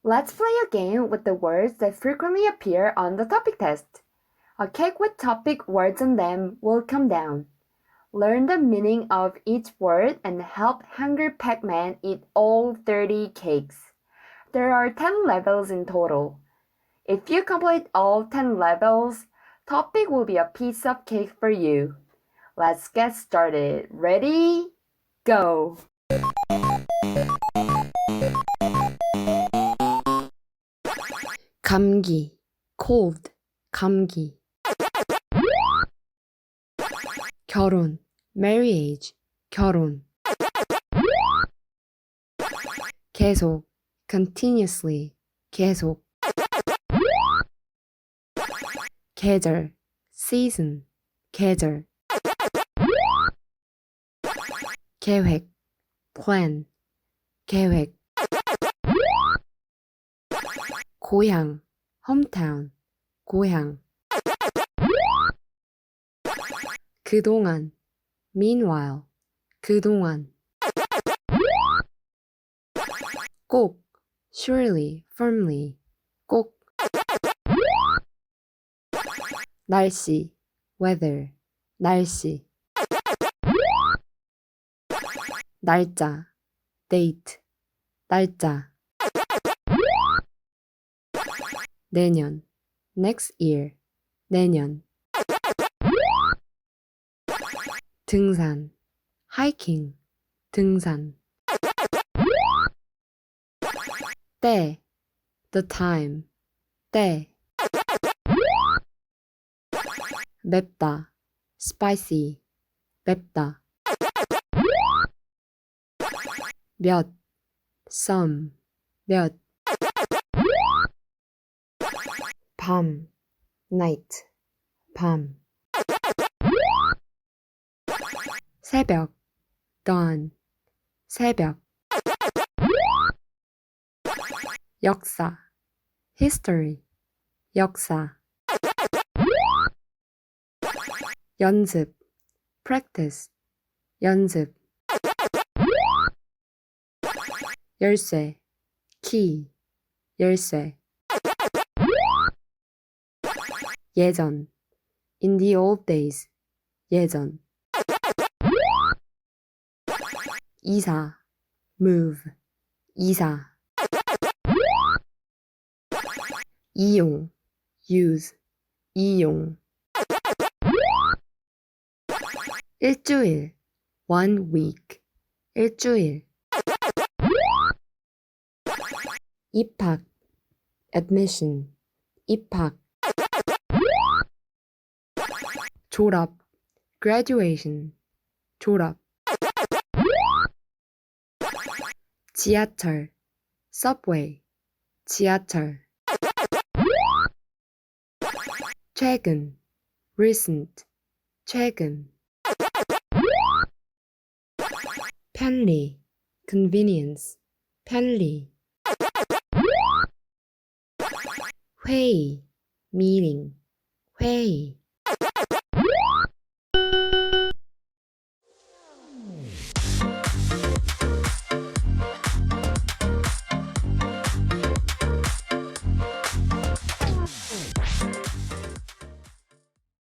Let's play a game with the words that frequently appear on the topic test. A cake with topic words on them will come down. Learn the meaning of each word and help Hungry Pac-Man eat all 30 cakes. There are 10 levels in total. If you complete all 10 levels, topic will be a piece of cake for you. Let's get started. Ready? Go! 감기, cold, 감기. 결혼, marriage, 결혼. 계속, continuously, 계속. 계절, season, 계절. 계획, plan, 계획. 고향, hometown, 고향. 그동안, meanwhile, 그동안. 꼭, surely, firmly, 꼭. 날씨, weather, 날씨. 날짜, date, 날짜. 내년, next year, 내년. 등산, hiking, 등산. 때, the time, 때. 맵다, spicy, 맵다. 몇, some, 몇. 밤, night, 밤. 새벽, dawn, 새벽. 역사, history, 역사. 연습, practice, 연습. 열쇠, key, 열쇠. 예전, in the old days, 예전. 이사, move, 이사. 이용, use, 이용. 일주일, one week, 일주일. 입학, admission, 입학. 졸업, graduation, 졸업. 지하철, subway, 지하철. 최근, recent, 최근. 편리, convenience, 편리. 회의, meeting, 회의.